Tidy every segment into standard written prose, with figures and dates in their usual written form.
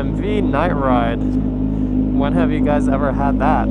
MV night ride. When have you guys ever had that?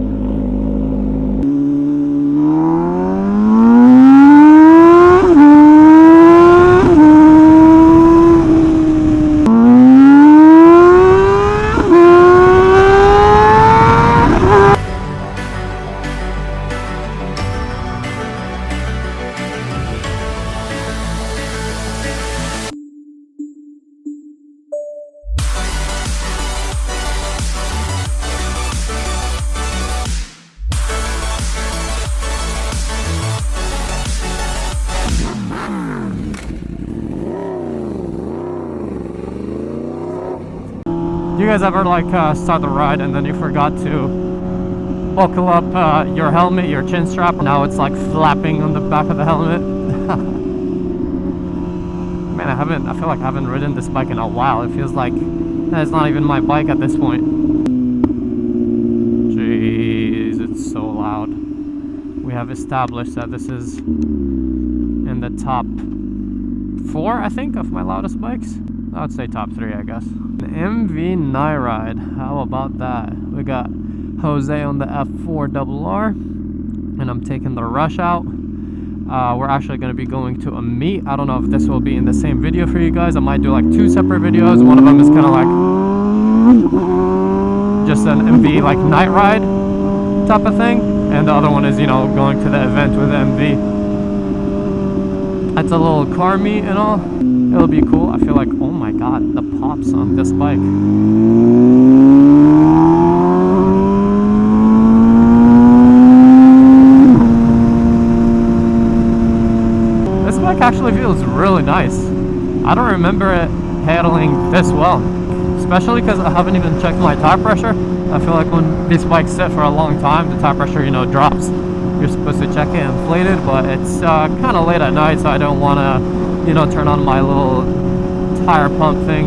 Do you guys ever like start the ride and then you forgot to buckle up your helmet, your chin strap? Now it's like flapping on the back of the helmet. Man, I feel like I haven't ridden this bike in a while. It feels like it's not even my bike at this point. Jeez, it's so loud. We have established that this is in the top 4, I think, of my loudest bikes. I would say top 3, I guess. An MV night ride, how about that? We got Jose on the F4RR, and I'm taking the Rush out. We're actually going to be going to a meet. I don't know if this will be in the same video for you guys. I might do like 2 separate videos. One of them is kind of like just an MV like night ride type of thing, and the other one is, you know, going to the event with MV. It's a little car meet and all. It'll be cool. I feel like, oh my god, the pops on this bike. This bike actually feels really nice. I don't remember it handling this well, especially because I haven't even checked my tire pressure. I feel like when these bikes sit for a long time, the tire pressure, you know, drops. You're supposed to check it inflated, but it's kind of late at night, so I don't want to, you know, turn on my little tire pump thing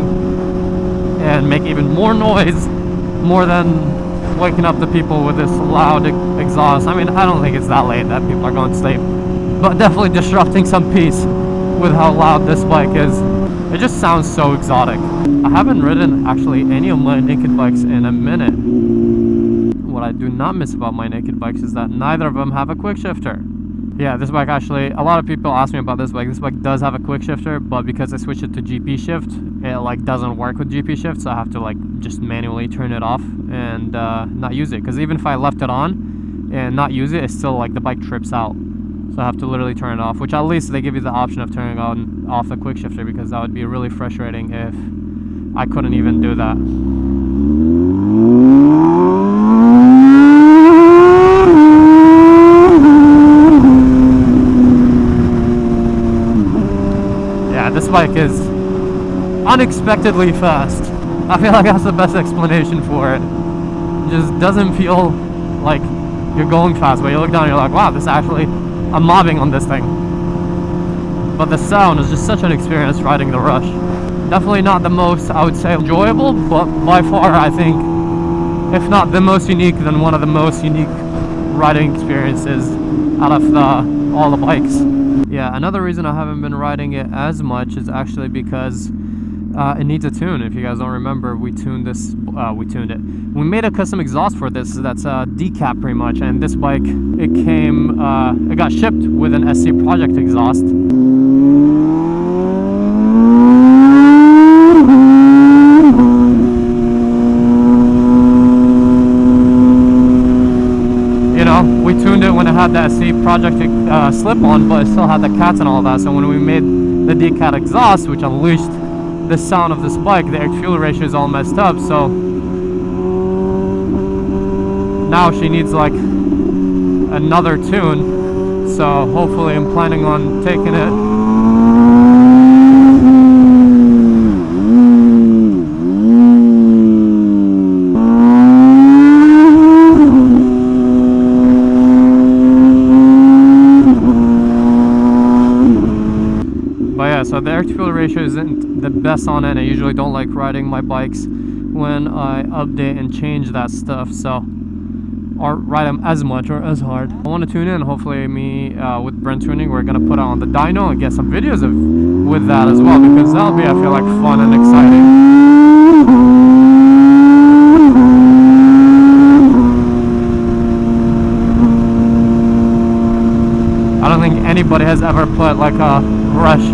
and make even more noise, more than waking up the people with this loud exhaust. I mean, I don't think it's that late that people are going to sleep, but definitely disrupting some peace with how loud this bike is. It just sounds so exotic. I haven't ridden actually any of my naked bikes in a minute. What I do not miss about my naked bikes is that neither of them have a quick shifter. Yeah, this bike actually, a lot of people ask me about this bike. This bike does have a quick shifter, but because I switched it to GP shift, it like doesn't work with GP shift, so I have to like just manually turn it off and not use it. Because even if I left it on and not use it, it's still like the bike trips out. So I have to literally turn it off, which at least they give you the option of turning off the quick shifter, because that would be really frustrating if I couldn't even do that. This bike is unexpectedly fast. I feel like that's the best explanation for it. It just doesn't feel like you're going fast, but you look down and you're like, wow, I'm mobbing on this thing. But the sound is just such an experience riding the Rush. Definitely not the most, I would say, enjoyable, but by far, I think, if not the most unique, then one of the most unique riding experiences out of all the bikes. Yeah, another reason I haven't been riding it as much is actually because it needs a tune. If you guys don't remember, we tuned it. We made a custom exhaust for this that's a decap pretty much, and this bike, it got shipped with an SC Project exhaust. We tuned it when it had the SC Project slip-on, but it still had the cats and all that. So when we made the decat exhaust, which unleashed the sound of this bike, the air-to-fuel ratio is all messed up. So now she needs like another tune. So hopefully I'm planning on taking it. So the air-to-fuel ratio isn't the best on it, and I usually don't like riding my bikes when I update and change that stuff, so or ride them as much or as hard. I want to tune in. Hopefully with Brent Tuning, we're going to put it on the dyno and get some videos with that as well, because that'll be, I feel like, fun and exciting. anybody has ever put like a rush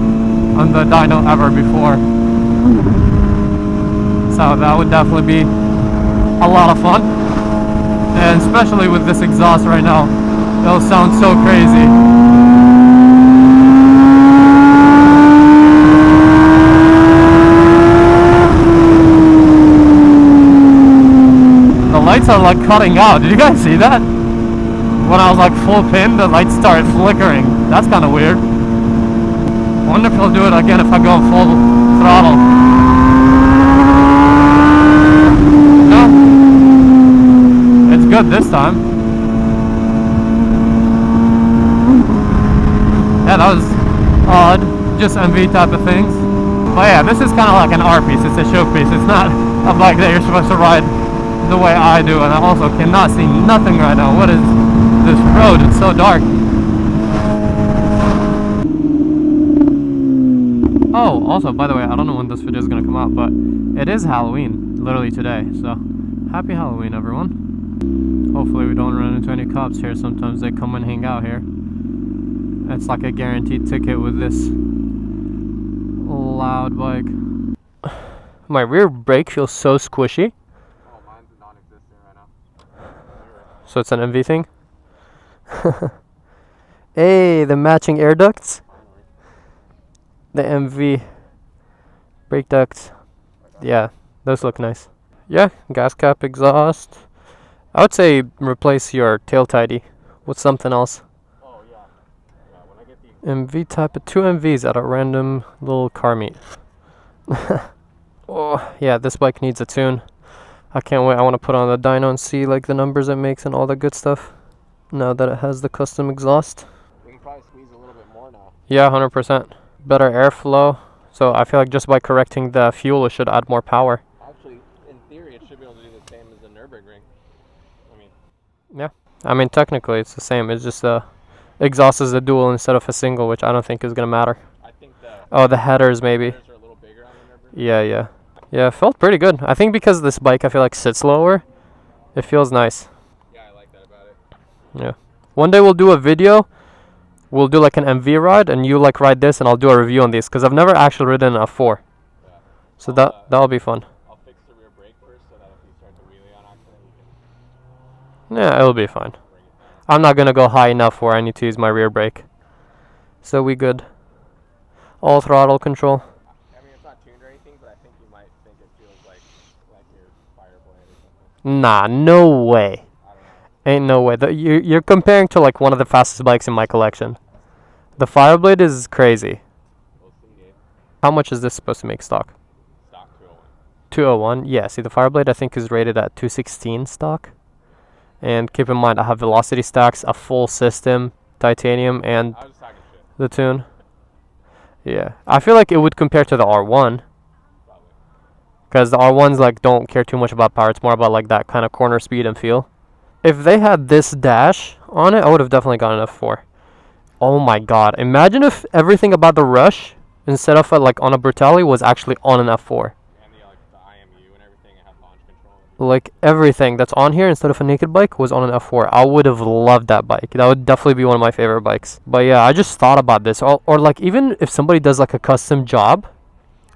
on the dyno ever before. So that would definitely be a lot of fun. And especially with this exhaust right now, it'll sound so crazy. The lights are like cutting out. Did you guys see that? When I was like full pin, the lights started flickering. That's kind of weird. I wonder if he'll do it again if I go full throttle. No. It's good this time. Yeah, that was odd. Just MV type of things. But yeah, this is kind of like an art piece. It's a showpiece. It's not a bike that you're supposed to ride the way I do. And I also cannot see nothing right now. What is this road? It's so dark. Oh, also, by the way, I don't know when this video is going to come out, but it is Halloween, literally today. So, happy Halloween, everyone. Hopefully we don't run into any cops here. Sometimes they come and hang out here. It's like a guaranteed ticket with this loud bike. My rear brake feels so squishy. Oh, mine's non-existent right now. So it's an MV thing? Hey, the matching air ducts. The MV brake ducts. Yeah, those look nice. Yeah, gas cap, exhaust. I would say replace your tail tidy with something else. Oh yeah. Yeah, when I get the MV type of 2 MVs at a random little car meet. Oh, yeah, this bike needs a tune. I can't wait. I want to put on the dyno and see like the numbers it makes and all the good stuff. Now that it has the custom exhaust. we can probably squeeze a little bit more now. Yeah, 100%. Better airflow. So I feel like just by correcting the fuel, it should add more power. Actually, in theory, it should be able to do the same as the Nürburgring. I mean, Yeah. I mean, technically it's the same. It's just exhaust is a dual instead of a single, which I don't think is going to matter. I think the Oh, the headers maybe. headers are a little bigger on the Nürburgring. Yeah, yeah. Yeah, it felt pretty good. I think because this bike I feel like sits lower, it feels nice. Yeah, I like that about it. Yeah. One day we'll do a video. We'll do like an MV ride, and you like ride this, and I'll do a review on these because I've never actually ridden a 4. Yeah. So that'll be fun. I'll fix the rear brake first so that if you start the wheelie on accident, you can Yeah, it'll be fine. bring it down. I'm not gonna go high enough where I need to use my rear brake. So we good. All throttle control. I mean, it's not tuned or anything, but I think you might think it feels like your Fireblade or something. Nah, no way. I don't know. Ain't no way. You're comparing to like one of the fastest bikes in my collection. The Fireblade is crazy. We'll see, Dave. How much is this supposed to make stock? Stock 201. 201. Yeah, see the Fireblade I think is rated at 216 stock. And keep in mind I have velocity stacks, a full system, titanium, and I was just talking shit. the tune. Yeah, I feel like it would compare to the R1. Probably. Because the R1s like don't care too much about power. It's more about like that kind of corner speed and feel. If they had this dash on it, I would have definitely gone an F4. Oh my god. Imagine if everything about the Rush, instead of like on a Brutale, was actually on an F4. And the IMU and everything, it had launch control. Like everything that's on here instead of a naked bike was on an F4. I would have loved that bike. That would definitely be one of my favorite bikes. But yeah, I just thought about this. Or like even if somebody does like a custom job,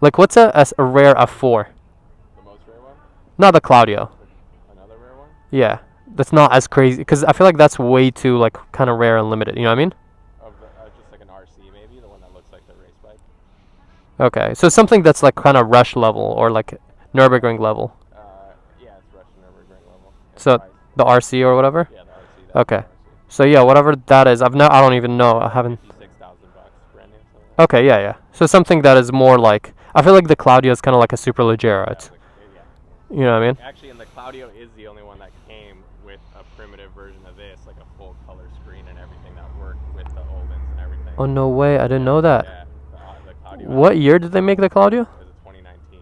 like what's a rare F4? The most rare one? Not the Claudio. Another rare one? Yeah, that's not as crazy because I feel like that's way too like kind of rare and limited. You know what I mean? Of just like an RC maybe, the one that looks like the race bike. Okay, so something that's like kind of Rush level or like Nürburgring level. Yeah, it's Russian Nürburgring level. It's So price. the RC or whatever. Yeah, the RC. That's Okay. the RC. So yeah, whatever that is, I don't even know. I haven't. $56,000 brand new. Something like Okay, yeah, yeah. So something that is more like I feel like the Claudio is kind of like a super Leggera. that. It's, Yeah. you know what I mean? Actually, and the Claudio is the only one that came with a primitive version of this, like a full color screen and everything that worked with the Oldens and everything. Oh no way! I didn't know that. Yeah, the Claudio. What year did they make the Claudio? It was a 2019.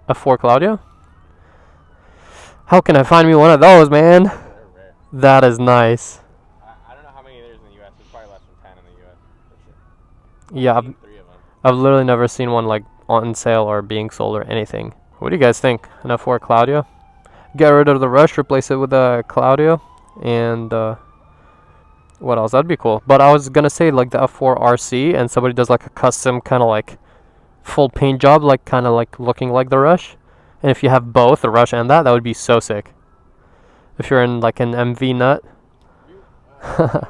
A 4 Claudio? How can I find me one of those, man? They're rare. That is nice. I don't know how many there's in the U.S. There's probably less than 10 in the U.S. For sure. Yeah, I've seen 3 of them. I've literally never seen one like on sale or being sold or anything. What do you guys think? An F4 Claudio? Get rid of the Rush, replace it with a Claudio, and What else? That'd be cool. But I was gonna say like the F4 RC, and somebody does like a custom kind of like full paint job, like kind of like looking like the Rush. And if you have both the Rush and that would be so sick. If you're in like an MV nut. MV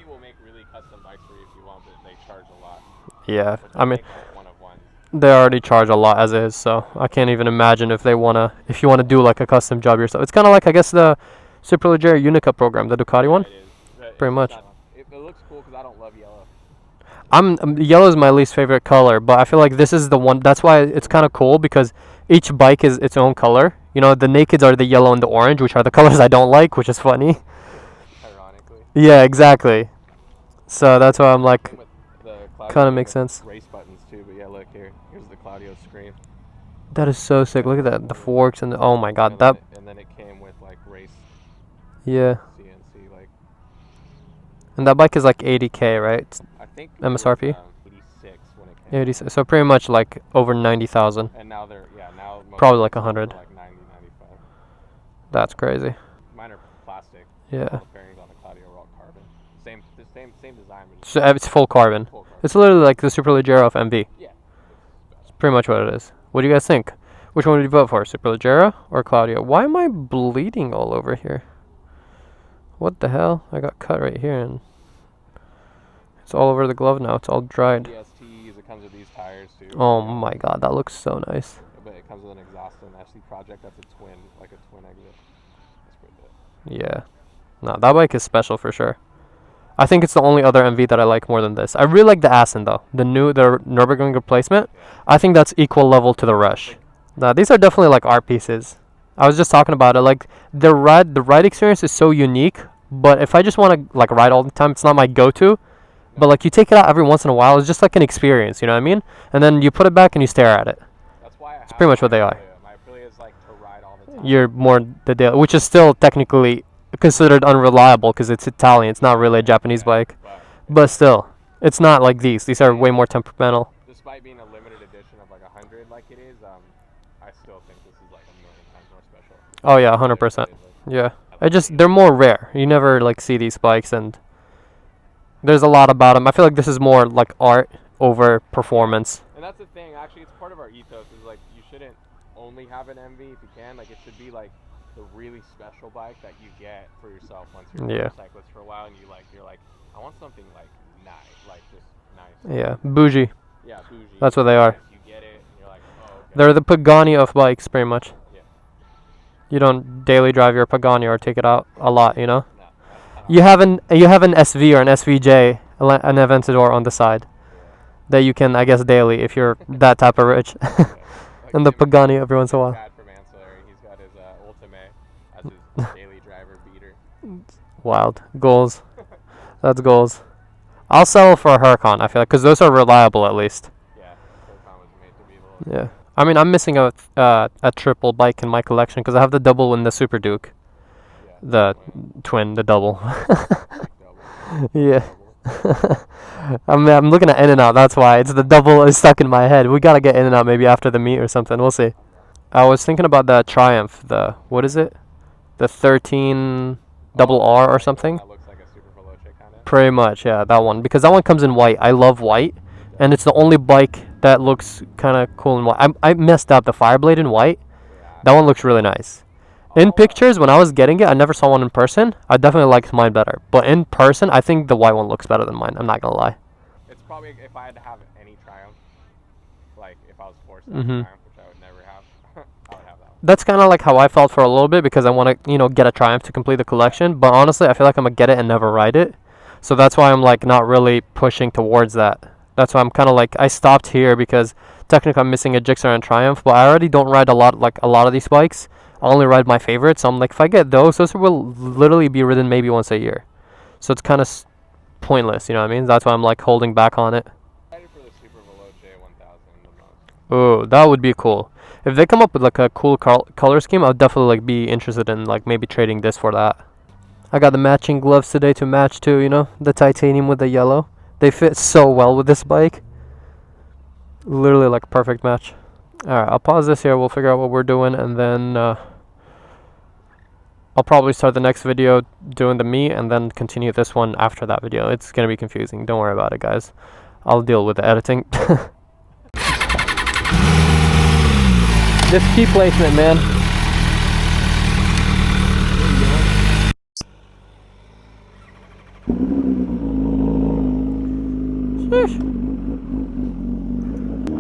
will make really custom bikes for you if you want, but they charge a lot. Yeah, But I mean, make like one of one. they already charge a lot as is, so I can't even imagine if you wanna do like a custom job yourself. It's kind of like I guess the Superleggera Unica program, the Ducati one. It is. But Pretty it's much. not- It looks cool because I don't love yellow. Yellow is my least favorite color, but I feel like this is the one. That's why it's kind of cool because each bike is its own color. You know, the Nakeds are the yellow and the orange, which are the colors I don't like, which is funny. Ironically. Yeah, exactly. So that's why I'm like, With the Claudio kind of makes with sense. Race buttons too, but yeah, look here. Here's the Claudio screen. That is so sick. Look at that, the forks and oh my god, And that then it came with like race yeah. CNC, like And that bike is like 80K, right? I think MSRP? it was, 86 when it came. 80. So pretty much like over 90,000. And now they're now most Probably of like them are 100. like 90, 95. That's crazy. Mine are plastic. Yeah. All the bearings on the Claudio are all carbon. Same design. But So it's full carbon. full carbon. It's literally like the Superleggera of MV. Yeah. It's pretty much what it is. What do you guys think? Which one would you vote for, Superleggera or Claudio? Why am I bleeding all over here? What the hell? I got cut right here and it's all over the glove now. It's all dried. ESTs, it comes with these tires too. Oh my god, that looks so nice. But it comes with an exhaust and SC Project. That's a twin, like a twin exit. That's pretty good. Yeah. No, that bike is special for sure. I think it's the only other MV that I like more than this. I really like the Assen though. The Nürburgring replacement. I think that's equal level to the Rush. Now these are definitely like art pieces. I was just talking about it. Like the ride experience is so unique. But if I just want to like ride all the time, it's not my go-to. But like you take it out every once in a while, it's just like an experience. You know what I mean? And then you put it back and you stare at it. That's why It's pretty much what they are. My Aprilia is like to ride all the time. You're more the daily, which is still technically considered unreliable because it's Italian. It's not really a Japanese bike. But still, it's not like these. These are way more temperamental. Despite being a limited edition of like 100 like it is, I still think this is like a million times more special. Oh yeah, 100%. Yeah. They're more rare. You never like see these bikes, and there's a lot about them. I feel like this is more like art over performance. And that's the thing. Actually, it's part of our ethos. Is like you shouldn't only have an MV if you can. Like it should be like the really special bike that you get for yourself once you're a cyclist for a while, and you're like, I want something like nice, like just nice. Yeah, bougie. Yeah, bougie. That's what they are. You get it, and you're like, oh, okay. They're the Pagani of bikes, pretty much. Yeah. You don't daily drive your Pagani or take it out a lot, you know. No, You have an SV or an SVJ, an Aventador on the side, that you can, I guess, daily if you're that type of rich. Like And the Jimmy- Pagani every once in a while. Dad from Ancillary, he's got his Ultimate as his daily driver beater. Wild goals. That's goals. I'll settle for a Huracan. I feel like because those are reliable at least. Yeah, Huracan was made to be the little. Yeah. I mean, I'm missing a triple bike in my collection because I have the double in the Super Duke, Yeah, the twin, the double. double. Yeah. I'm looking at In-N-Out. That's why it's the double is stuck in my head. We gotta get In-N-Out maybe after the meet or something. We'll see. I was thinking about the Triumph. What is it? The 13 double R or something. That looks like a Super Veloce kind of. Pretty much, yeah, that one. Because that one comes in white. I love white. And it's the only bike that looks kind of cool in white. I messed up the Fireblade in white. Yeah. That one looks really nice. In pictures, when I was getting it, I never saw one in person. I definitely liked mine better. But in person, I think the white one looks better than mine. I'm not going to lie. It's probably if I had to have any Triumph, like if I was forced to have Mhm. Triumph, which I would never have, I would have that one. That's kind of like how I felt for a little bit because I want to, get a Triumph to complete the collection. But honestly, I feel like I'm going to get it and never ride it. So that's why I'm like not really pushing towards that. That's why I'm kind of like, I stopped here because technically I'm missing a Gixxer and Triumph. But I already don't ride a lot of these bikes. I only ride my favorites. So I'm like, if I get those will literally be ridden maybe once a year. So it's kind of pointless, you know what I mean? That's why I'm like holding back on it. Excited for the Super Veloce 1000 the most. Oh, that would be cool. If they come up with like a cool color scheme, I'll definitely like be interested in like maybe trading this for that. I got the matching gloves today to match too, the titanium with the yellow. They fit so well with this bike. Literally like perfect match. Alright, I'll pause this here. We'll figure out what we're doing and then I'll probably start the next video doing the meet and then continue this one after that video. It's gonna be confusing. Don't worry about it, guys. I'll deal with the editing. Just key placement, man. Sheesh.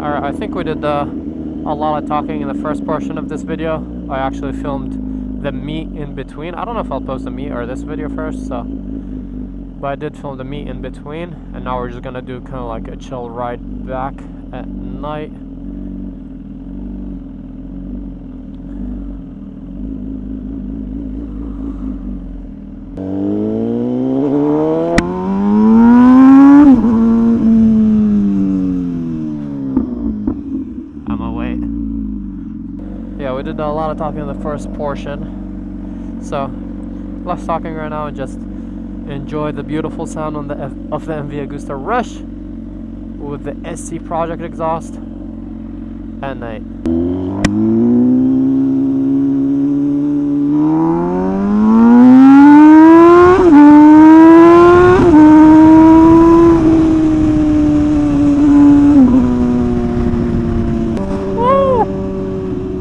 Alright, I think we did a lot of talking in the first portion of this video. I actually filmed the meet in between. I don't know if I'll post the meet or this video first, so, but I did film the meet in between, and now we're just gonna do kind of like a chill ride back at night. We did a lot of talking in the first portion, so less talking right now and just enjoy the beautiful sound on of the MV Agusta Rush with the SC Project exhaust at night.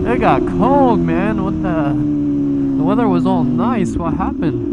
It got cold, man. What the weather was all nice. What happened?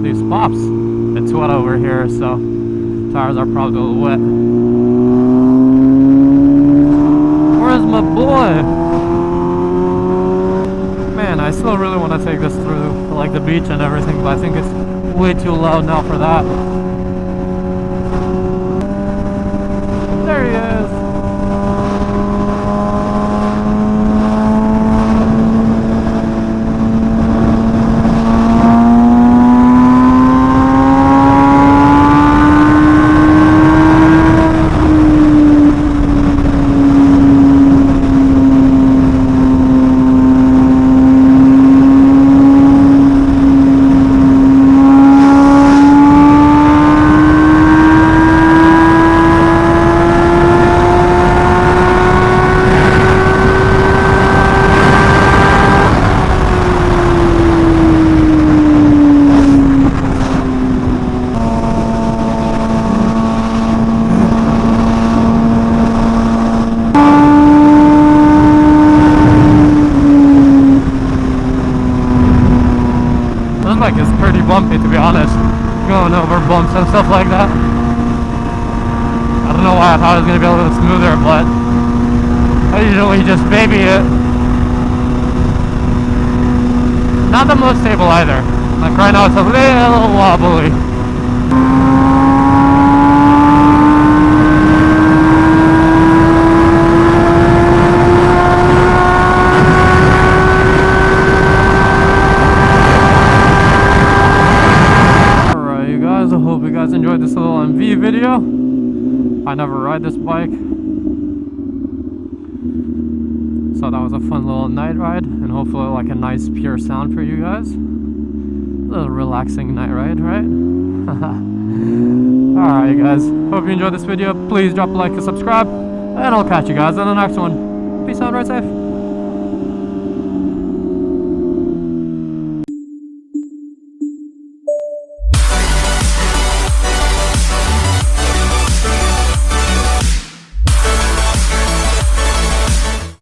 These pops. It's wet over here, so tires are probably a little wet. Where's my boy? Man, I still really want to take this through like the beach and everything, but I think it's way too loud now for that. There he is. Like it's pretty bumpy, to be honest, going over bumps and stuff like that. I don't know why I thought it was going to be a little smoother, but I usually just baby it. Not the most stable either. Like right now it's a little wobbly. I hope you guys enjoyed this little MV video. I never ride this bike, so that was a fun little night ride, and hopefully like a nice pure sound for you guys. A little relaxing night ride, right? Alright guys, hope you enjoyed this video. Please drop a like and subscribe, and I'll catch you guys in the next one. Peace out, ride safe.